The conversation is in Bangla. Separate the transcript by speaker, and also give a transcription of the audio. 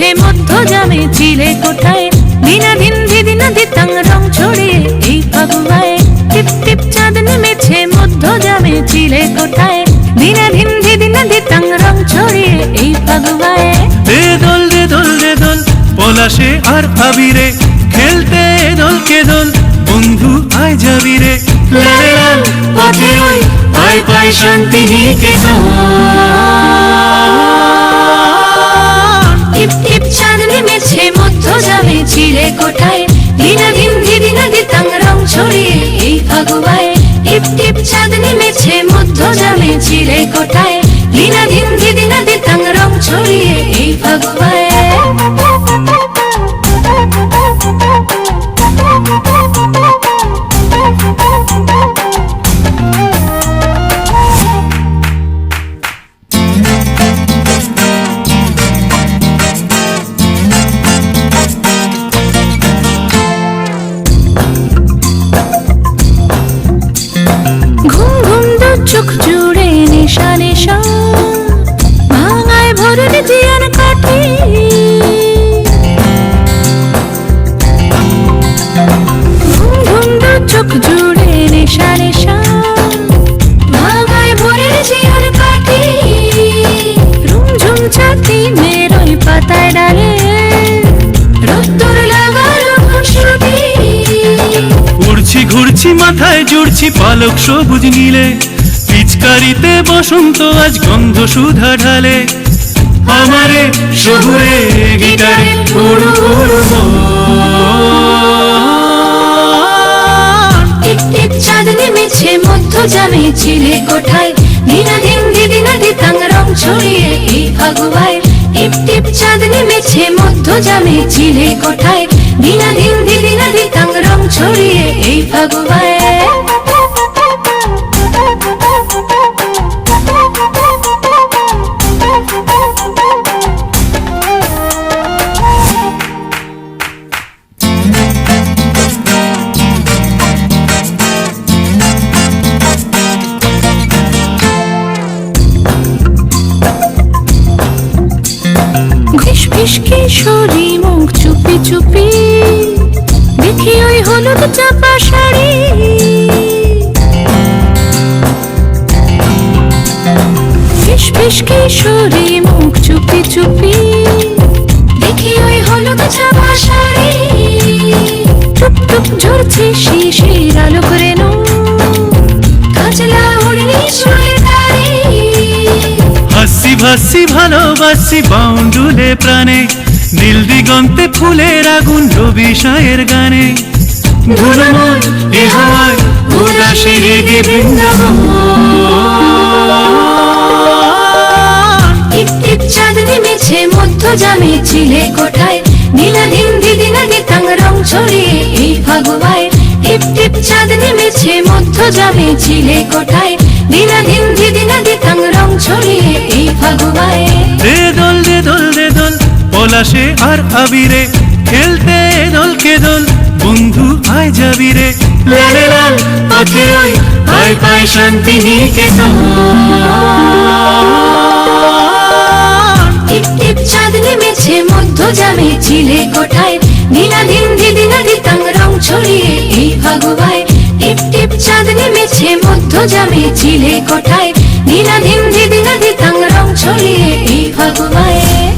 Speaker 1: মেছে মধ্য জামে চিলে কোঠায় দিনাধীন দিদিনা দিতাং রং ছড়িয়ে এই ফাগুয়ায় টিপ টিপ চাঁদ নেমেছে মধ্য জামে চিলে কোঠায় দিনাধীন দিদিনা দিতাং রং ছড়িয়ে এই ফাগুয়ায়
Speaker 2: দে দোল দে দোল দে দোল পলাশে আর আবিরে খেলতে দোলকে দোল বন্ধু আয় যাবি রে লালে লাল পথে ওই পাই পাই শান্তি নিকেতন
Speaker 1: টিপ টিপ চাঁদ নেমেছে মধ্য জামে চিলে কোঠায় দিনাধীন দিদিনা দিতাং রং ছড়িয়ে এই ফাগুয়ায় টিপ টিপ চাঁদ নেমেছে মধ্য জামে চিলে কোঠায় দিনাধীন দিদিনা দিতাং রং ছড়িয়ে এই ফাগুয়ায় চোখ জুড়ে নেশা নেশা ভাঙায় ভরুন জিয়ান কাঠি ঘুম চোখ জুড়ে নেশা নেশা ভাঙায় ভরুন জিয়ান কাঠি রুমঝুম ছাতি মেরোই পাতায় ডালে রোদ্দুর লাগালো খুশি
Speaker 2: উড়ছি ঘুরছি মাথায় জুড়ছি পালক সবুজ নীলে পিচকারিতে বসন্ত আজ গন্ধ সুধা ঢালে আমারে শহুরে গিটারে উড়ু উড়ু
Speaker 1: টিপ টিপ চাঁদ নেমেছে মধ্য জামে চিলে কোঠায় দিনাধীন দিদিনা দিতাং রং ছড়িয়ে এই ফাগুয়ায় টিপ টিপ চাঁদ নেমেছে মধ্য জামে চিলে কোঠায় দিনাধীন দিদিনা দিতাং রং ছড়িয়ে এই ফাগুয়ায় কিশোরী মুখ চুপি চুপি দেখি ওই হলুদ চাপা শাড়ি ফিস কিশোরী মুখ চুপি চুপি দেখি ওই হলুদ চাপা শাড়ি টুপ টুপ ঝরছে শিশির আলো করে নো কাজলা উড়নি শুয়ে দাঁড়িয়ে
Speaker 2: হাসি ভাসি ভালোবাসি বাউন্ডুলে প্রাণে নীল দিগন্তে ফুলের আগুন রবি সায়ের গানে ধুলমন এ হাওয়ায় উদাসী রেগে বৃন্দাবন
Speaker 1: টিপ টিপ চাঁদ নেমেছে মধ্য জামে চিলে কোঠায় দিনাধীন দিদিনা দিতাং রং ছড়িয়ে এই ফাগুয়ায় টিপ টিপ চাঁদ নেমেছে মধ্য জামে চিলে কোঠায় দিনাধীন দিদিনা দিতাং রং ছড়িয়ে এই ফাগুয়ায়
Speaker 2: দে দোল দে দোল দে দোল পলাশে আর আবিরে খেলতে দোলকে দোল বন্ধু আয় যাবি রে লালে লাল পথে ওই পাই পাই শান্তি নিকেতন
Speaker 1: টিপ টিপ চাঁদ নেমেছে মধ্য জামে চিলে কোঠায় দিনাধীন দিদিনা দিতাং রং ছড়িয়ে এই ফাগুয়ায় টিপ টিপ চাঁদ নেমেছে মধ্য জামে চিলে কোঠায় দিনাধীন দিদিনা দিতাং রং ছড়িয়ে এই ফাগুয়ায়